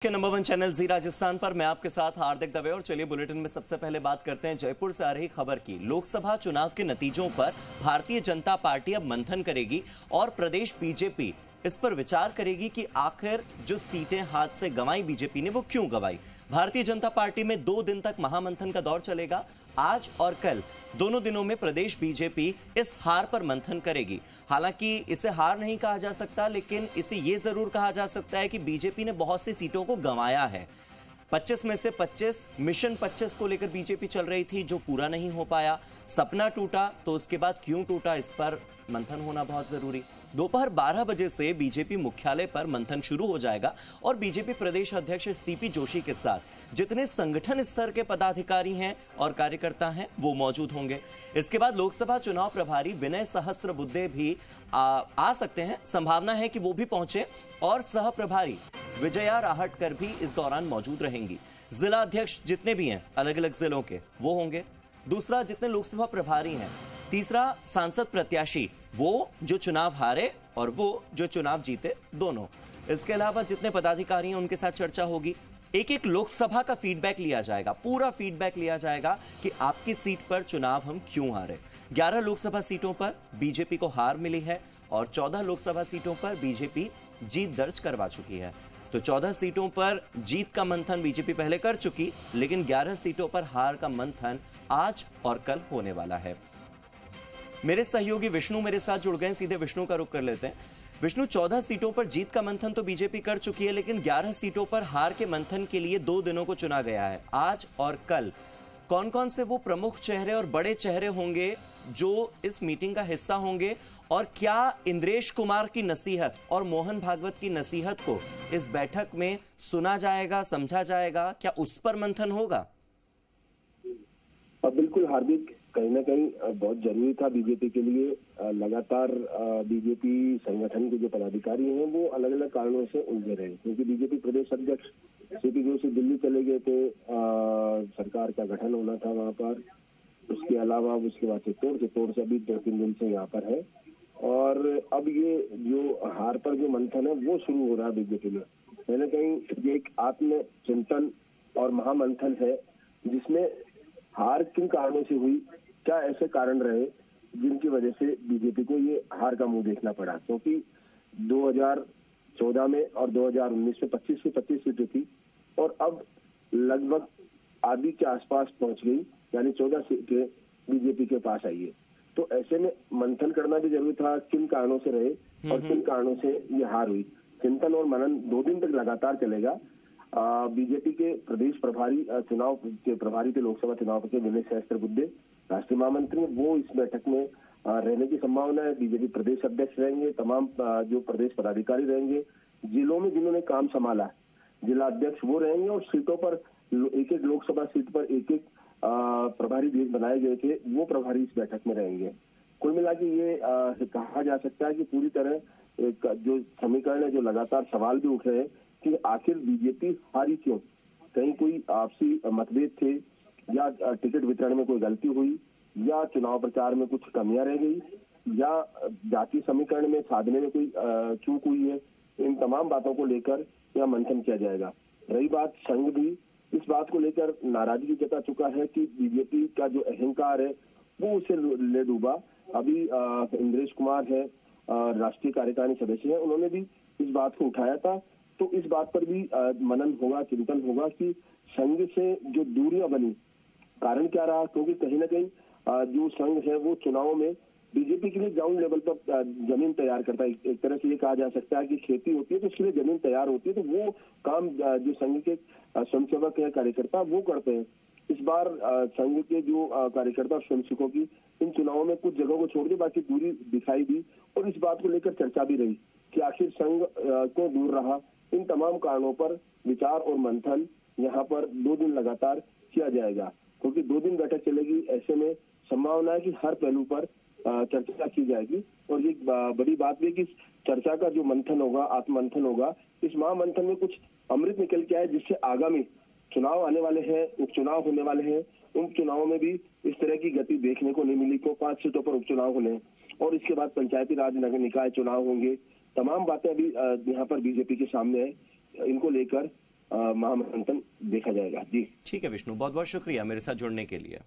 के number 1 channel जी राजस्थान पर मैं आपके साथ हार्दिक दवे। और चलिए बुलेटिन में सबसे पहले बात करते हैं जयपुर से आ रही खबर की। लोकसभा चुनाव के नतीजों पर भारतीय जनता पार्टी अब मंथन करेगी और प्रदेश बीजेपी इस पर विचार करेगी कि आखिर जो सीटें हाथ से गंवाई बीजेपी ने वो क्यों गंवाई। भारतीय जनता पार्टी में 2 दिन तक महामंथन का दौर चलेगा। आज और कल दोनों दिनों में प्रदेश बीजेपी इस हार पर मंथन करेगी। हालांकि इसे हार नहीं कहा जा सकता, लेकिन इसे यह जरूर कहा जा सकता है कि बीजेपी ने बहुत सी सीटों को गंवाया है। 25 में से 25 मिशन 25 को लेकर बीजेपी चल रही थी, जो पूरा नहीं हो पाया। सपना टूटा तो उसके बाद क्यों टूटा, इस पर मंथन होना बहुत जरूरी। दोपहर 12 बजे से बीजेपी मुख्यालय पर मंथन शुरू हो जाएगा और बीजेपी प्रदेश अध्यक्ष सीपी जोशी के साथ जितने संगठन स्तर के पदाधिकारी हैं और कार्यकर्ता हैं वो मौजूद होंगे। इसके बाद लोकसभा चुनाव प्रभारी विनय सहस्त्रबुद्धे भी आ सकते हैं। संभावना है कि वो भी पहुंचे और सह प्रभारी विजया राहटकर भी इस दौरान मौजूद रहेंगी। जिला अध्यक्ष जितने भी हैं अलग अलग जिलों के वो होंगे। दूसरा, जितने लोकसभा प्रभारी हैं। तीसरा, सांसद प्रत्याशी, वो जो चुनाव हारे और वो जो चुनाव जीते, दोनों। इसके अलावा जितने पदाधिकारी हैं उनके साथ चर्चा होगी। एक एक लोकसभा का फीडबैक लिया जाएगा, पूरा फीडबैक लिया जाएगा कि आपकी सीट पर चुनाव हम क्यों हारे। 11 लोकसभा सीटों पर बीजेपी को हार मिली है और 14 लोकसभा सीटों पर बीजेपी जीत दर्ज करवा चुकी है। तो 14 सीटों पर जीत का मंथन बीजेपी पहले कर चुकी, लेकिन 11 सीटों पर हार का मंथन आज और कल होने वाला है। मेरे सहयोगी विष्णु मेरे साथ जुड़ गए, सीधे विष्णु का रुख कर लेते हैं। विष्णु, 14 सीटों पर जीत का मंथन तो बीजेपी कर चुकी है, लेकिन 11 सीटों पर हार के मंथन के लिए 2 दिनों को चुना गया है, आज और कल। कौन कौन से वो प्रमुख चेहरे और बड़े चेहरे होंगे जो इस मीटिंग का हिस्सा होंगे, और क्या इंद्रेश कुमार की नसीहत और मोहन भागवत की नसीहत को इस बैठक में सुना जाएगा, समझा जाएगा? क्या उस पर मंथन होगा? बिल्कुल हार्दिक, कहीं ना कहीं बहुत जरूरी था बीजेपी के लिए। लगातार बीजेपी संगठन के जो पदाधिकारी हैं वो अलग अलग कारणों से उलझे रहे, क्योंकि बीजेपी प्रदेश अध्यक्ष सीपी जोशी दिल्ली चले गए थे। सरकार का गठन होना था वहां पर। उसके अलावा उसके बाद चित्तौड़ से अभी 2-3 दिन से यहाँ पर है। और अब ये जो हार पर जो मंथन है वो शुरू हो रहा है बीजेपी में। कहीं ना कहीं ये एक आत्मचिंतन और महामंथन है, जिसमें हार किन कारणों से हुई, क्या ऐसे कारण रहे जिनकी वजह से बीजेपी को ये हार का मुंह देखना पड़ा। क्योंकि 2014 में और 2019 में 25 से 25 सीटें थी और अब लगभग आधी के आसपास पहुंच गई, यानी 14 सीटें बीजेपी के पास आई है। तो ऐसे में मंथन करना भी जरूरी था, किन कारणों से रहे और किन कारणों से ये हार हुई। चिंतन और मनन 2 दिन तक लगातार चलेगा। बीजेपी के प्रदेश प्रभारी चुनाव के प्रभारी थे, लोकसभा चुनाव के विनय सहस्त्रबुद्धे राष्ट्रीय महामंत्री, वो इस बैठक में रहने की संभावना है। बीजेपी प्रदेश अध्यक्ष रहेंगे, तमाम जो प्रदेश पदाधिकारी रहेंगे, जिलों में जिन्होंने काम संभाला जिला अध्यक्ष वो रहेंगे, और सीटों पर एक एक लोकसभा सीट पर एक एक प्रभारी बनाए गए थे, वो प्रभारी इस बैठक में रहेंगे। कुल मिला के ये कहा जा सकता है कि पूरी तरह एक जो समीकरण है, जो लगातार सवाल भी उठ रहे हैं कि आखिर बीजेपी हारी क्यों। कहीं कोई आपसी मतभेद थे, या टिकट वितरण में कोई गलती हुई, या चुनाव प्रचार में कुछ कमियां रह गई, या जाति समीकरण में साधने में कोई चूक हुई है। इन तमाम बातों को लेकर यह मंथन किया जाएगा। रही बात, संघ भी इस बात को लेकर नाराजगी जता चुका है कि बीजेपी का जो अहंकार है वो उसे ले डूबा। अभी इंद्रेश कुमार है, राष्ट्रीय कार्यकारिणी सदस्य है, उन्होंने भी इस बात को उठाया था। तो इस बात पर भी मनन होगा, चिंतन होगा कि संघ से जो दूरियां बनी, कारण क्या रहा। क्योंकि कहीं ना कहीं जो संघ है वो चुनावों में बीजेपी के लिए ग्राउंड लेवल पर जमीन तैयार करता है। एक तरह से ये कहा जा सकता है कि खेती होती है तो उसके लिए जमीन तैयार होती है, तो वो काम जो संघ के स्वयंसेवक है, कार्यकर्ता, वो करते हैं। इस बार संघ के जो कार्यकर्ता और स्वयंसेवकों की इन चुनावों में कुछ जगहों को छोड़ के बाकी दूरी दिखाई दी, और इस बात को लेकर चर्चा भी रही कि आखिर संघ को दूर रहा। इन तमाम कारणों पर विचार और मंथन यहाँ पर 2 दिन लगातार किया जाएगा, क्योंकि 2 दिन बैठक चलेगी। ऐसे में संभावना है कि हर पहलू पर चर्चा की जाएगी। और ये बड़ी बात भी कि चर्चा का जो मंथन होगा, आत्ममंथन होगा, इस महामंथन में कुछ अमृत निकल के आए, जिससे आगामी चुनाव आने वाले हैं, उपचुनाव होने वाले हैं, उन चुनावों में भी इस तरह की गति देखने को नहीं मिली। तो 5 सीटों पर उपचुनाव होने और इसके बाद पंचायती राज नगर निकाय चुनाव होंगे। तमाम बातें अभी यहाँ पर बीजेपी के सामने है। इनको लेकर महामंथन देखा जाएगा। जी ठीक है विष्णु, बहुत बहुत शुक्रिया मेरे साथ जुड़ने के लिए।